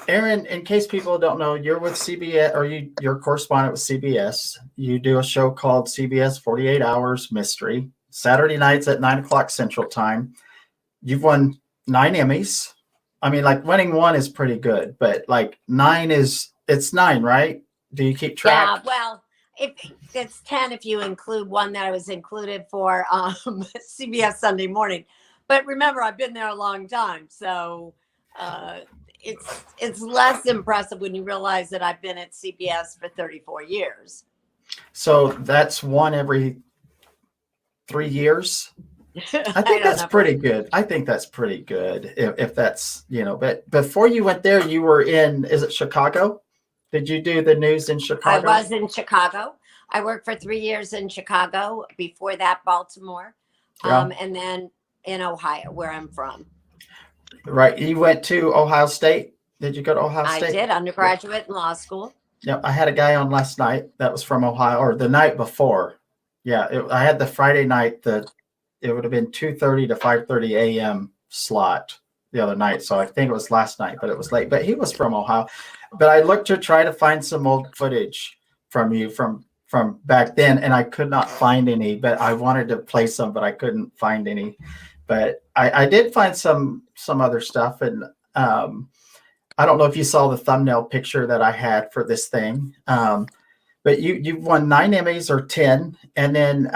Erin, in case people don't know, you're with CBS, or you're a correspondent with CBS. You do a show called CBS 48 Hours Mystery, Saturday nights at 9 o'clock Central Time. You've won 9 Emmys. I mean, like winning one is pretty good, but like it's nine, right? Do you keep track? Yeah, well, if it's 10 if you include one that I was included for CBS Sunday Morning. But remember, I've been there a long time, so uh, it's less impressive when you realize that I've been at CBS for 34 years. So that's one every 3 years. I I think don't that's know. pretty good. I think that's pretty good. If that's, but before you went there, you were is it Chicago? Did you do the news in I Chicago? was in Chicago. I worked for 3 years in Chicago. Before that, Baltimore, Yeah. and then in Ohio, where I'm from. Right. You went to Ohio State. Did you go to Ohio I State? did undergraduate in law school. Yeah. I had a guy on last night that was from Ohio, or the night before. Yeah. I had the Friday night that it would have been 2:30 to 5:30 a.m. slot the other night. So I think it was last night, but it was late. But he was from Ohio. But I looked to try to find some old footage from you from back then, and I could not find any. But I wanted to play some, but I couldn't find any. But I did find some other stuff, and I don't know if you saw the thumbnail picture that I had for this thing. But you've won 9 Emmys or 10, and then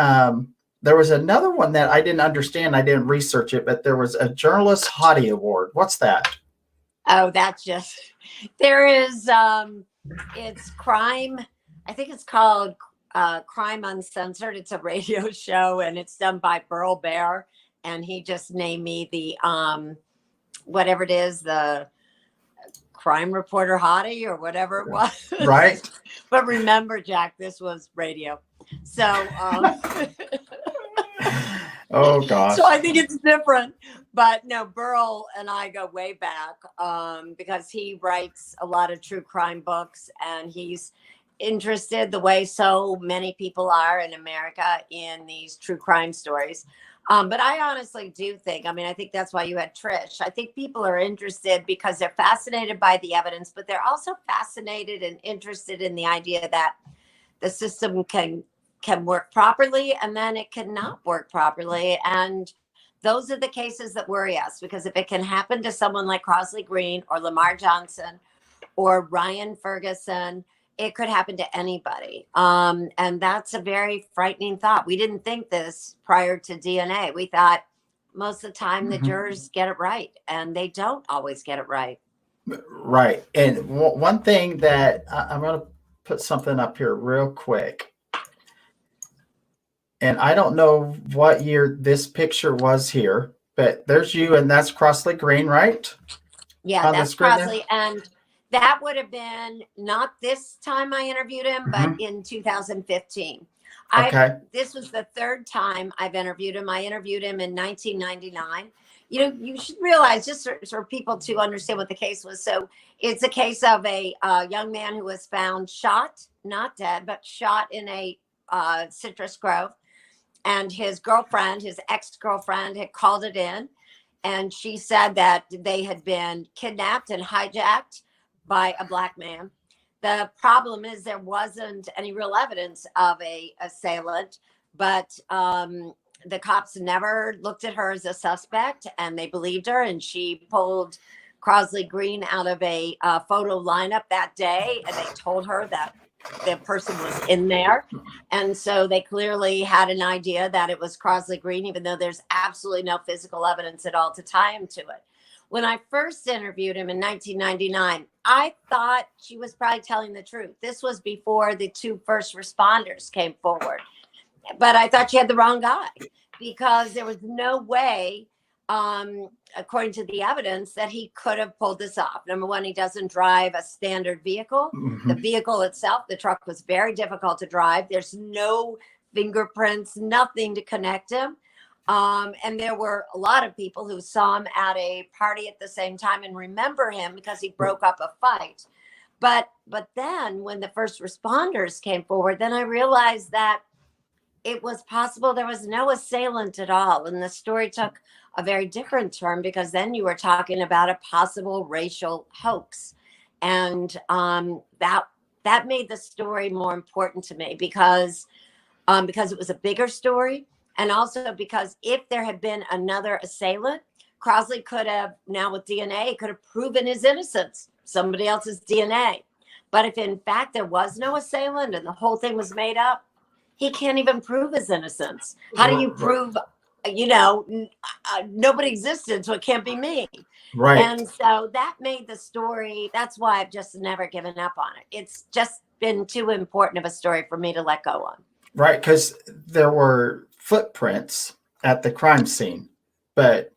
there was another one that I didn't understand. I didn't research it, but there was a Journalist Hottie Award. What's that? Oh, that's just there is it's crime. I think it's called Crime Uncensored. It's a radio show and it's done by Burl Bear, and he just named me the whatever it is, the crime reporter hottie or whatever it was. Right. But remember, Jack, this was radio. So Oh gosh. so I think it's different. But no, Burl and I go way back because he writes a lot of true crime books, and he's interested the way so many people are in America in these true crime stories. But I honestly do think, I mean, I think that's why you had Trish. I think people are interested because they're fascinated by the evidence, but they're also fascinated and interested in the idea that the system can work properly and then it cannot work properly. And those are the cases that worry us, because if it can happen to someone like Crosley Green or Lamar Johnson or Ryan Ferguson, it could happen to anybody. And that's a very frightening thought. We didn't think this prior to DNA. We thought most of the time the jurors get it right, and they don't always get it right. Right. And one thing that I'm going to put something up here real quick. And I don't know what year this picture was here, but there's you, and that's Crosley Green, right? Yeah, that's Crosley. And that would have been not this time I interviewed him, but in 2015. Okay. This was the third time I've interviewed him. I interviewed him in 1999. You know, you should realize, just for people to understand what the case was. So it's a case of a young man who was found shot, not dead, but shot in a citrus grove. And his girlfriend, his ex-girlfriend, had called it in. And she said that they had been kidnapped and hijacked by a black man. The problem is there wasn't any real evidence of a assailant, but the cops never looked at her as a suspect, and they believed her, and she pulled Crosley Green out of a photo lineup that day, and they told her that the person was in there. And so they clearly had an idea that it was Crosley Green, even though there's absolutely no physical evidence at all to tie him to it. When I first interviewed him in 1999, I thought she was probably telling the truth. This was before the two first responders came forward. But I thought she had the wrong guy, because there was no way, according to the evidence, that he could have pulled this off. Number one, he doesn't drive a standard vehicle. The vehicle itself, the truck, was very difficult to drive. There's no fingerprints, nothing to connect him. And there were a lot of people who saw him at a party at the same time and remember him because he broke up a fight. But then when the first responders came forward, then I realized that it was possible there was no assailant at all. And the story took a very different turn, because then you were talking about a possible racial hoax. And that made the story more important to me because it was a bigger story. And also because if there had been another assailant, Crosley could have, now with DNA, could have proven his innocence, somebody else's DNA. But if in fact there was no assailant and the whole thing was made up, he can't even prove his innocence. How do you prove, nobody existed, so it can't be me. Right. And so that made the story, that's why I've just never given up on it. It's just been too important of a story for me to let go on. Right, because there were footprints at the crime scene, but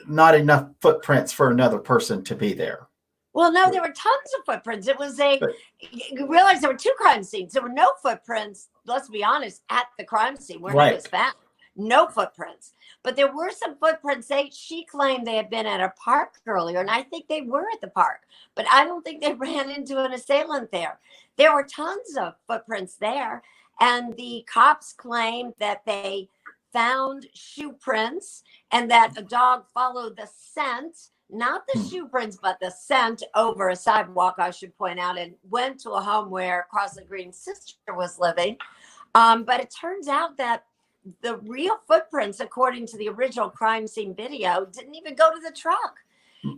not enough footprints for another person to be there. Well, no, there were tons of footprints. It was you realize there were two crime scenes. There were no footprints, let's be honest, at the crime scene where he was found. No footprints. But there were some footprints. She claimed they had been at a park earlier, and I think they were at the park. But I don't think they ran into an assailant there. There were tons of footprints there. And the cops claimed that they found shoe prints and that a dog followed the scent, not the shoe prints, but the scent over a sidewalk, I should point out, and went to a home where Crosley Green's sister was living. But it turns out that the real footprints, according to the original crime scene video, didn't even go to the truck.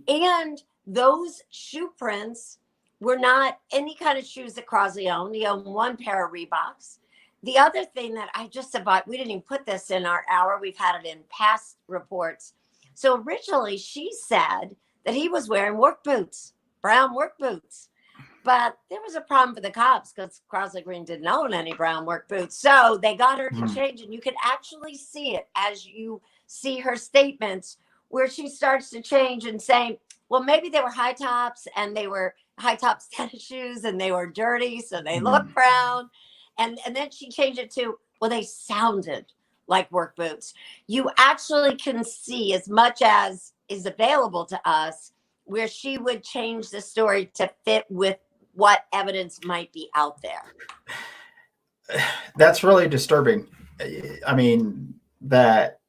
And those shoe prints were not any kind of shoes that Crosley owned. He owned one pair of Reeboks. The other thing that I just about, we didn't even put this in our hour. We've had it in past reports. So originally she said that he was wearing work boots, brown work boots. But there was a problem for the cops because Crosley Green didn't own any brown work boots. So they got her to change it. You could actually see it as you see her statements where she starts to change and say, well, maybe they were high tops and they were high top tennis shoes and they were dirty. So they look brown. And then she changed it to, well, they sounded like work boots. You actually can see as much as is available to us where she would change the story to fit with what evidence might be out there. That's really disturbing. I mean, that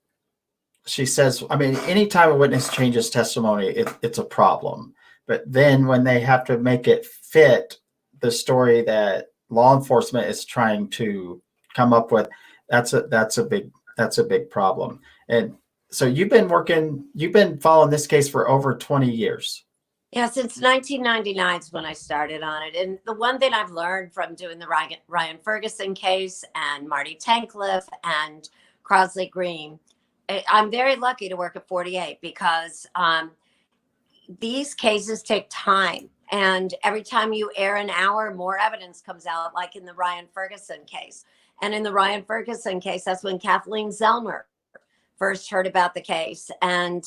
she says, I mean, anytime a witness changes testimony, it's a problem. But then when they have to make it fit the story that law enforcement is trying to come up with, that's a big problem. And so you've been following this case for over 20 years. Yeah, since 1999 is when I started on it. And the one thing I've learned from doing the Ryan Ferguson case and Marty Tankliff and Crosley Green, I'm very lucky to work at 48 because these cases take time. And every time you air an hour, more evidence comes out, like in the Ryan Ferguson case. And in the Ryan Ferguson case, that's when Kathleen Zellner first heard about the case. And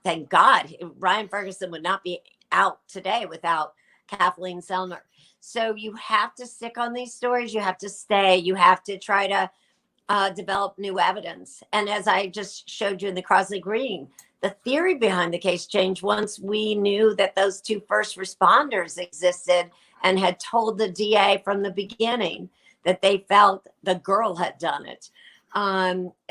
thank God, Ryan Ferguson would not be out today without Kathleen Zellner. So you have to stick on these stories. You have to stay. You have to try to develop new evidence. And as I just showed you in the Crosley Green, the theory behind the case changed once we knew that those two first responders existed and had told the DA from the beginning that they felt the girl had done it.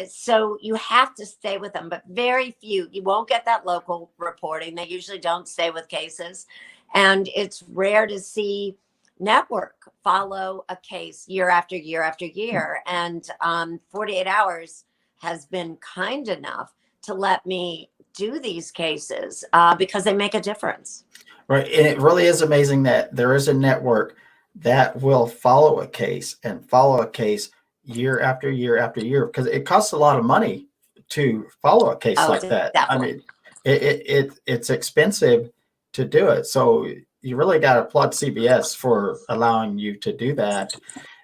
So you have to stay with them, but very few. You won't get that local reporting. They usually don't stay with cases. And it's rare to see network follow a case year after year after year. And 48 Hours has been kind enough to let me do these cases because they make a difference. Right. And it really is amazing that there is a network that will follow a case year after year after year, because it costs a lot of money to follow a case like that. Definitely. I mean, it's expensive to do it. So you really got to applaud CBS for allowing you to do that.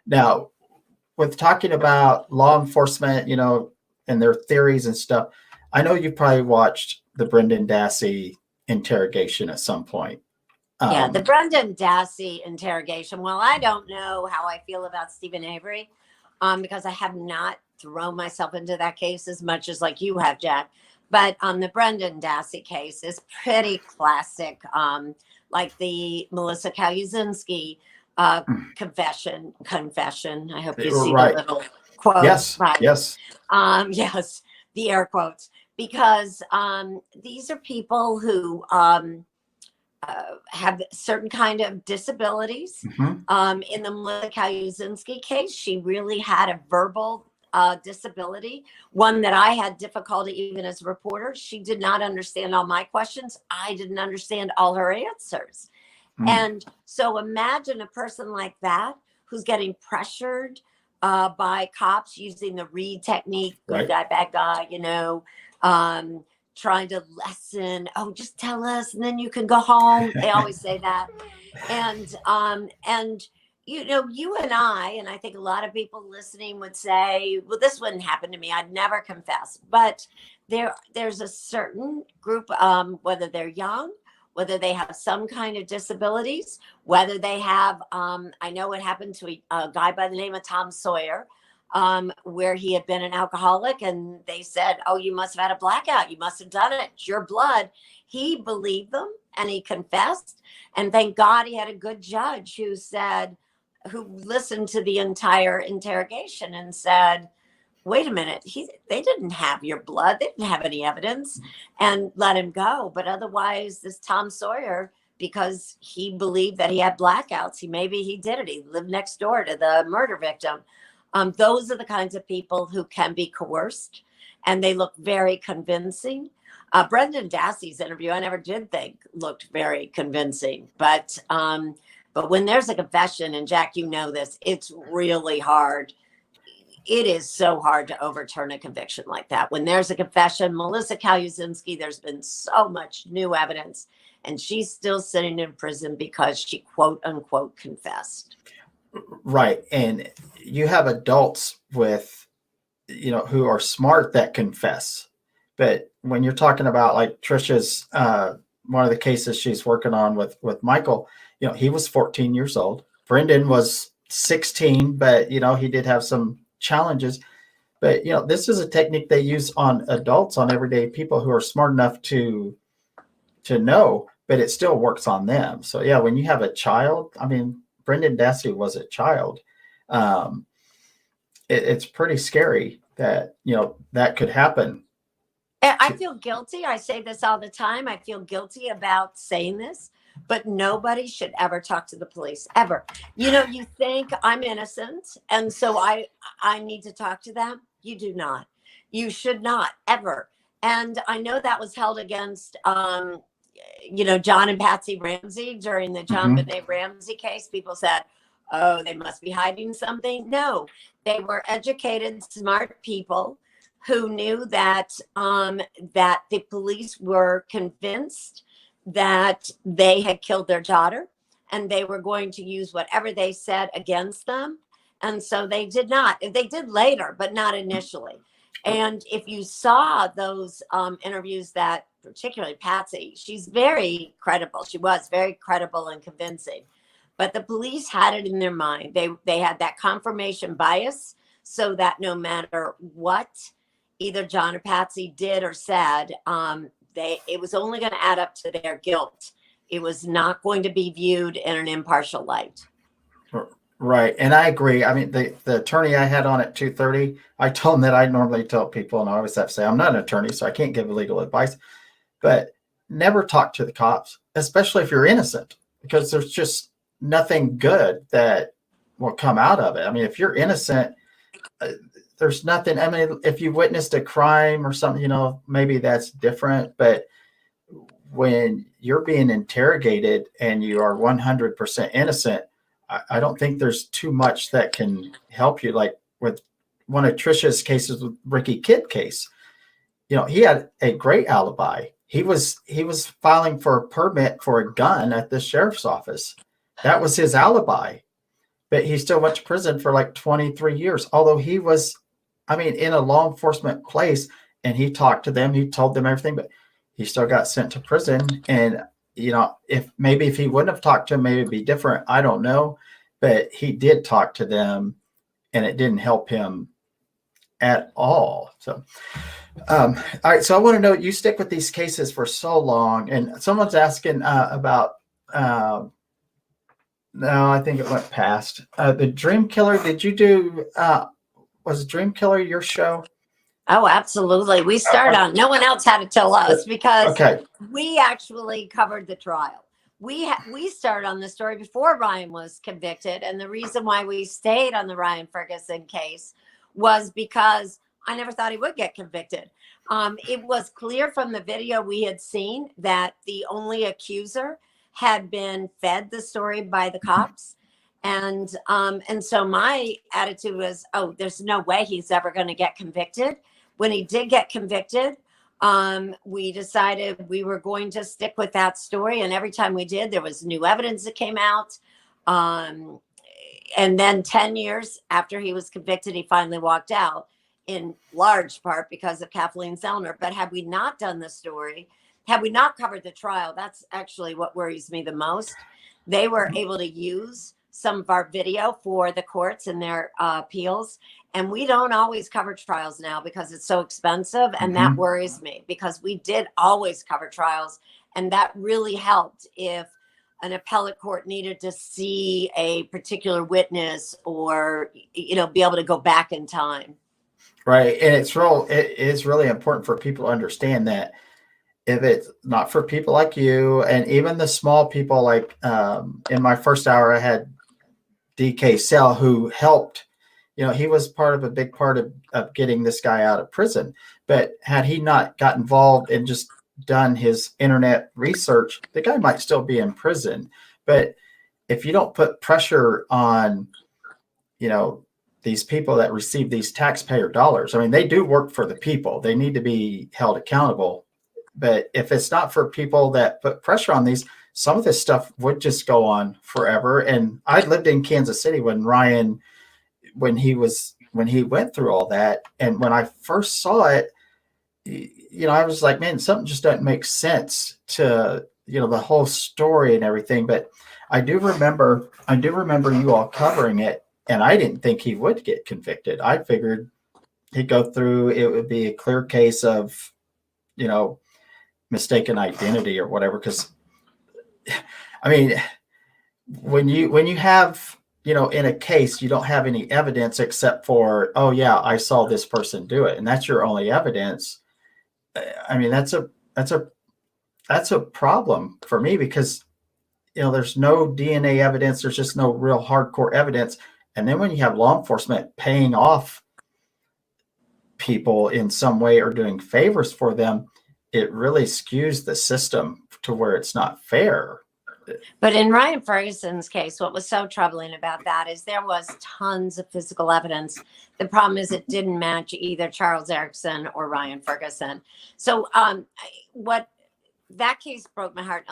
Now, with talking about law enforcement, and their theories and stuff, I know you probably watched the Brendan Dassey interrogation at some point. Yeah, the Brendan Dassey interrogation. Well, I don't know how I feel about Stephen Avery because I have not thrown myself into that case as much as like you have, Jack. But the Brendan Dassey case is pretty classic, like the Melissa Kaluzinski confession. I hope you see the little quote. Yes, right. Yes. Yes, the air quotes. Because these are people who have certain kind of disabilities. Mm-hmm. In the Melissa Kaluzinski case, she really had a verbal disability, one that I had difficulty even as a reporter. She did not understand all my questions. I didn't understand all her answers. Mm. And so imagine a person like that who's getting pressured by cops using the Reed technique, good Right. guy, bad guy, trying to lessen, oh, just tell us and then you can go home. They always say that. And you and I think a lot of people listening would say, well, this wouldn't happen to me. I'd never confess. But there's a certain group, whether they're young, whether they have some kind of disabilities, whether they have, I know it happened to a guy by the name of Tom Sawyer, where he had been an alcoholic, and they said, oh, you must have had a blackout. You must have done it. It's your blood. He believed them and he confessed. And thank God he had a good judge who listened to the entire interrogation and said, wait a minute, they didn't have your blood. They didn't have any evidence, and let him go. But otherwise, this Tom Sawyer, because he believed that he had blackouts, maybe he did it. He lived next door to the murder victim. Those are the kinds of people who can be coerced, and they look very convincing. Brendan Dassey's interview, I never did think looked very convincing, but when there's a confession, and Jack, you know this, it's really hard. It is so hard to overturn a conviction like that. When there's a confession, Melissa Kaluzinski, there's been so much new evidence, and she's still sitting in prison because she quote unquote confessed. Right. And you have adults with, who are smart that confess. But when you're talking about like Trisha's, one of the cases she's working on with Michael, he was 14 years old. Brendan was 16, but, he did have some challenges. But, this is a technique they use on adults, on everyday people who are smart enough to know, but it still works on them. So, yeah, when you have a child, Brendan Dassey was a child. It's pretty scary that, that could happen. I feel guilty. I say this all the time. I feel guilty about saying this, but nobody should ever talk to the police, ever. You think I'm innocent, and so I need to talk to them. You do not. You should not, ever. And I know that was held against, John and Patsy Ramsey during the John Benet Ramsey case. People said, oh, they must be hiding something. No, they were educated, smart people who knew that that the police were convinced that they had killed their daughter, and they were going to use whatever they said against them. And so they did not. They did later, but not initially. And if you saw those interviews, that particularly Patsy, she's very credible. She was very credible and convincing. But the police had it in their mind. They had that confirmation bias, so that no matter what either John or Patsy did or said, it was only going to add up to their guilt. It was not going to be viewed in an impartial light. Right. And I agree. The attorney I had on at 2:30, I told him that I normally tell people, and I always have to say, I'm not an attorney, so I can't give legal advice, but never talk to the cops, especially if you're innocent, because there's just nothing good that will come out of it. If you're innocent, there's nothing. If you witnessed a crime or something, maybe that's different. But when you're being interrogated and you are 100% innocent, I don't think there's too much that can help you. Like with one of Trisha's cases with Ricky Kidd case, he had a great alibi. He was filing for a permit for a gun at the sheriff's office. That was his alibi. But he still went to prison for like 23 years, although he was, in a law enforcement place, and he talked to them, he told them everything, but he still got sent to prison. And, if he wouldn't have talked to them, maybe it'd be different. I don't know, but he did talk to them, and it didn't help him at all. So, all right. So I want to know, you stick with these cases for so long, and someone's asking about, no, I think it went past. The Dream Killer, did you do, was Dream Killer your show? Oh, absolutely. We started on, no one else had to tell us, because Okay. we actually covered the trial. we started on the story before Ryan was convicted, and the reason why we stayed on the Ryan Ferguson case was because I never thought he would get convicted. It was clear from the video we had seen that the only accuser had been fed the story by the cops. And so my attitude was, oh, there's no way he's ever going to get convicted. When he did get convicted, we decided we were going to stick with that story. And every time we did, there was new evidence that came out. And then 10 years after he was convicted, he finally walked out, in large part because of Kathleen Zellner. But had we not done the story, had we not covered the trial, that's actually what worries me the most. They were able to use some of our video for the courts and their appeals. And we don't always cover trials now because it's so expensive. And that worries me, because we did always cover trials. And that really helped if an appellate court needed to see a particular witness or, be able to go back in time. Right. And it is really important for people to understand that if it's not for people like you, and even the small people, like in my first hour, I had DK Sell, who helped, he was a big part of getting this guy out of prison. But had he not got involved and just done his internet research, the guy might still be in prison. But if you don't put pressure on, these people that receive these taxpayer dollars, I mean, they do work for the people. They need to be held accountable. But if it's not for people that put pressure on these, some of this stuff would just go on forever. And I lived in Kansas City when Ryan, when he went through all that. And when I first saw it, I was like, man, something just doesn't make sense to, the whole story and everything. But I do remember you all covering it, and I didn't think he would get convicted. I figured he'd go through, it would be a clear case of, mistaken identity or whatever. Because I mean, when you have, in a case, you don't have any evidence except for, oh yeah, I saw this person do it, and that's your only evidence. I mean, that's a problem for me, because there's no DNA evidence. There's just no real hardcore evidence. And then when you have law enforcement paying off people in some way or doing favors for them, it really skews the system to where it's not fair. But in Ryan Ferguson's case, what was so troubling about that is there was tons of physical evidence. The problem is it didn't match either Charles Erickson or Ryan Ferguson. So that case broke my heart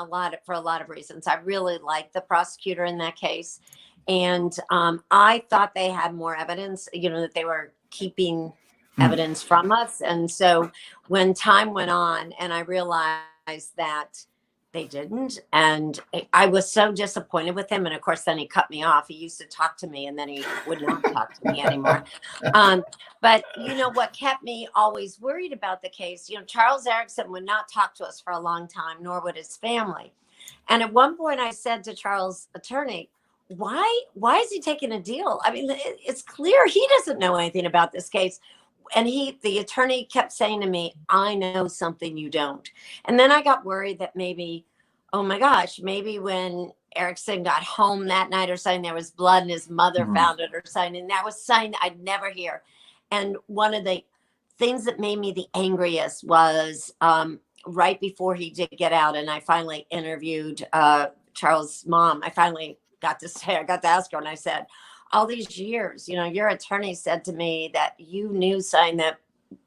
for a lot of reasons. I really liked the prosecutor in that case. And I thought they had more evidence, that they were keeping evidence from us. And so when time went on and I realized that they didn't, and I was so disappointed with him. And of course, then he cut me off. He used to talk to me, and then he would not talk to me anymore. But what kept me always worried about the case, Charles Erickson would not talk to us for a long time, nor would his family. And at one point I said to Charles' attorney, why is he taking a deal? I mean, it's clear he doesn't know anything about this case. And the attorney kept saying to me, I know something you don't. And then I got worried that maybe, oh my gosh, maybe when Erickson got home that night or something, there was blood and his mother found it or something. And that was something I'd never hear. And one of the things that made me the angriest was right before he did get out, and I finally interviewed Charles' mom. I finally got to ask her, and I said, all these years, your attorney said to me that you knew something that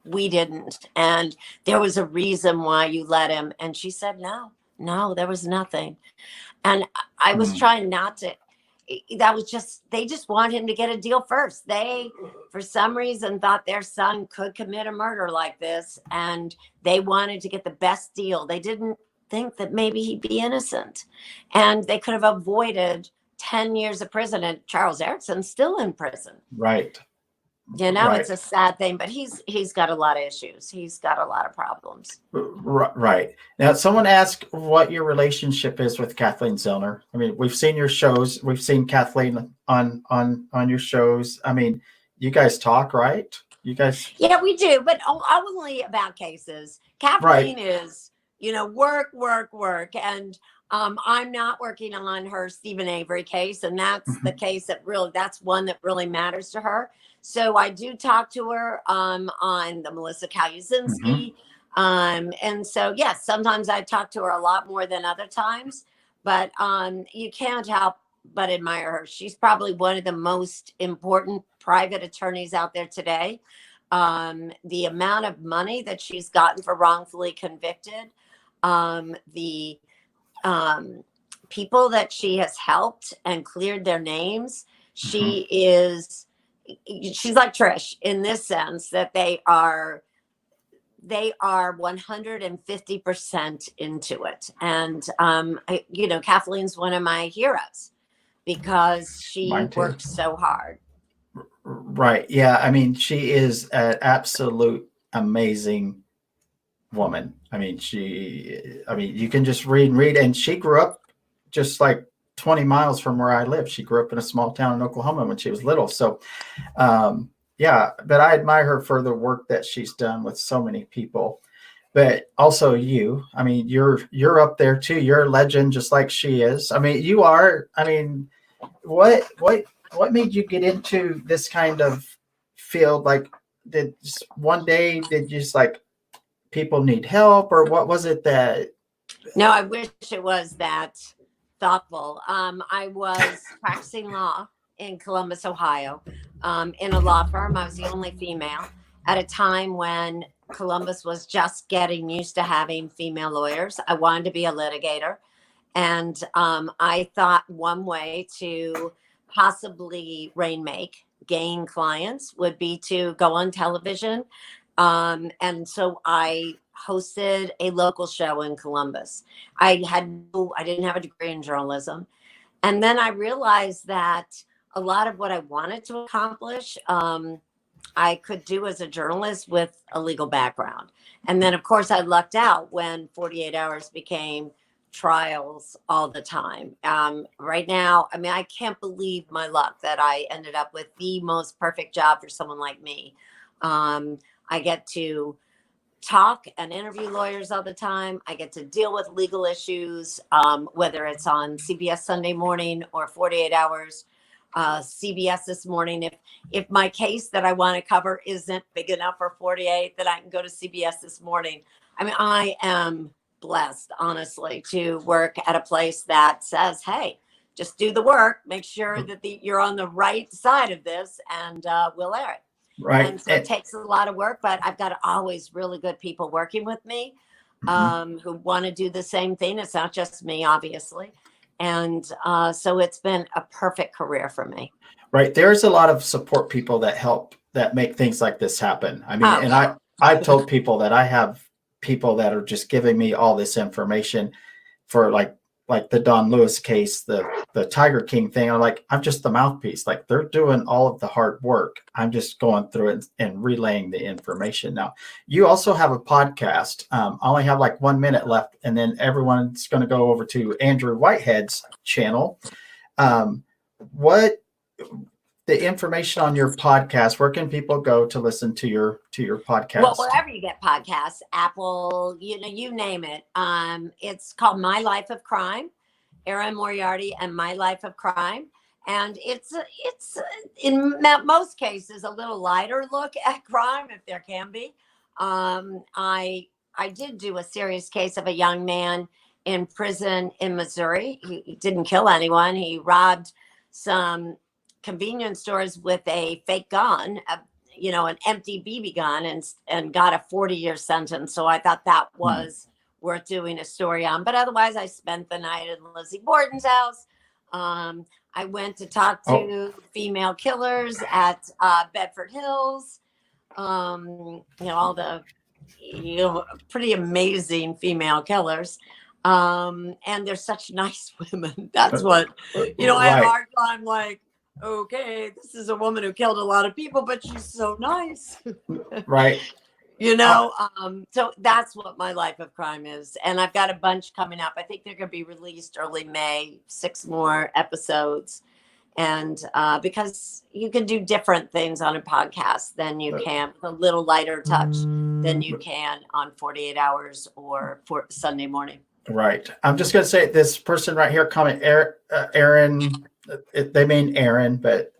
we didn't, and there was a reason why you let him. And she said, no, there was nothing. And I was trying not to, they just want him to get a deal first. They, for some reason, thought their son could commit a murder like this, and they wanted to get the best deal. They didn't think that maybe he'd be innocent, and they could have avoided 10 years of prison, and Charles Erickson's still in prison. Right. Right. It's a sad thing, but he's got a lot of issues. He's got a lot of problems. Right. Now, someone asked what your relationship is with Kathleen Zellner. I mean, we've seen your shows. We've seen Kathleen on your shows. I mean, you guys talk, right? You guys. Yeah, we do, but only about cases. Kathleen is, work. And I'm not working on her Stephen Avery case, and that's the Mhm. case that's one that really matters to her. So I do talk to her on the Melissa Mhm. Kaluzinski. And so, yes, sometimes I talk to her a lot more than other times, but you can't help but admire her. She's probably one of the most important private attorneys out there today. The amount of money that she's gotten for wrongfully convicted, the um, people that she has helped and cleared their names. Mhm. She's like Trish in this sense that they are 150% into it. And Kathleen's one of my heroes because she Mine too. works so hard. Right. Yeah. I mean, she is an absolute amazing woman. I mean, you can just read and read. And she grew up just like 20 miles from where I live. She grew up in a small town in Oklahoma when she was little. So, yeah, but I admire her for the work that she's done with so many people. But also you, I mean, you're up there too. You're a legend, just like she is. I mean, you are. I mean, what made you get into this kind of field? Like, did one day did you just like people need help, or what was it that? No, I wish it was that thoughtful. I was practicing law in Columbus, Ohio, in a law firm. I was the only female at a time when Columbus was just getting used to having female lawyers. I wanted to be a litigator. And I thought one way to possibly gain clients would be to go on television. And so I hosted a local show in Columbus. I didn't have a degree in journalism. And then I realized that a lot of what I wanted to accomplish, I could do as a journalist with a legal background. And then, of course, I lucked out when 48 Hours became trials all the time. Right now, I mean, I can't believe my luck that I ended up with the most perfect job for someone like me. I get to talk and interview lawyers all the time. I get to deal with legal issues, whether it's on CBS Sunday Morning or 48 Hours. CBS this morning. If my case that I want to cover isn't big enough for 48, then I can go to CBS this morning. I mean, I am blessed, honestly, to work at a place that says, "Hey, just do the work. Make sure that you're on the right side of this, and we'll air it." Right. And so it takes a lot of work, but I've got always really good people working with me Mhm. who want to do the same thing. It's not just me, obviously. And so it's been a perfect career for me. Right. There's a lot of support people that help that make things like this happen. I mean, Oh, and yeah. I've told people that I have people that are just giving me all this information for like the Don Lewis case, the Tiger King thing. I'm just the mouthpiece. Like they're doing all of the hard work. I'm just going through it and relaying the information. Now, you also have a podcast. I only have like 1 minute left, and then everyone's going to go over to Andrew Whitehead's channel. What the information on your podcast? Where can people go to listen to your Well, podcast? wherever you get podcasts, Apple, you name it. It's called My Life of Crime, Erin Moriarty and My Life of Crime. And it's in most cases a little lighter look at crime, if there can be. I did do a serious case of a young man in prison in Missouri. He didn't kill anyone. He robbed some convenience stores with a fake gun, an empty BB gun, and got a 40-year sentence. So I thought that Hmm. was worth doing a story on. But otherwise, I spent the night in Lizzie Borden's house. I went to talk Oh, to female killers at Bedford Hills. All the pretty amazing female killers. And they're such nice women. That's what, I had a right, hard time like, okay, this is a woman who killed a lot of people, but she's so nice. right. Uh, So that's what My Life of Crime is. And I've got a bunch coming up. I think they're going to be released early May, 6 more episodes. And because you can do different things on a podcast than you can, with a little lighter touch than you can on 48 Hours or for Sunday Morning. Right. I'm just going to say this person right here, Erin, they mean Erin, but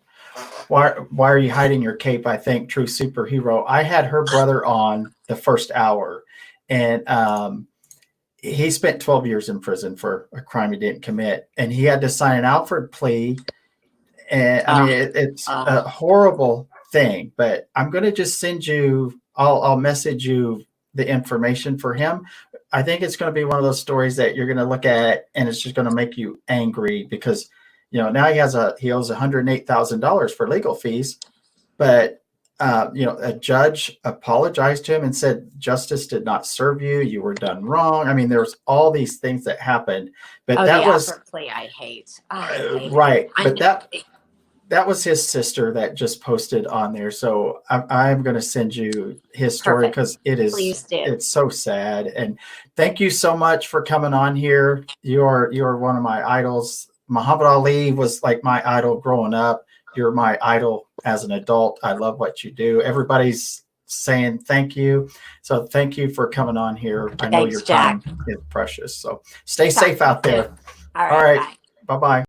why are you hiding your cape? I think true superhero. I had her brother on the first hour, and he spent 12 years in prison for a crime he didn't commit, and he had to sign an Alford plea. And I mean, it's a horrible thing, but I'm going to just send you, I'll message you the information for him. I think it's going to be one of those stories that you're going to look at and it's just going to make you angry because, now he owes $108,000 for legal fees, but a judge apologized to him and said, justice did not serve you. You were done wrong. I mean, there's all these things that happened, but that was plea I hate. right. But that was his sister that just posted on there. So I'm going to send you his story because it's so sad. And thank you so much for coming on here. You're one of my idols. Muhammad Ali was like my idol growing up. You're my idol as an adult. I love what you do. Everybody's saying thank you. So thank you for coming on here. I know your time is precious. So stay safe out there. All right. Bye-bye. Bye-bye.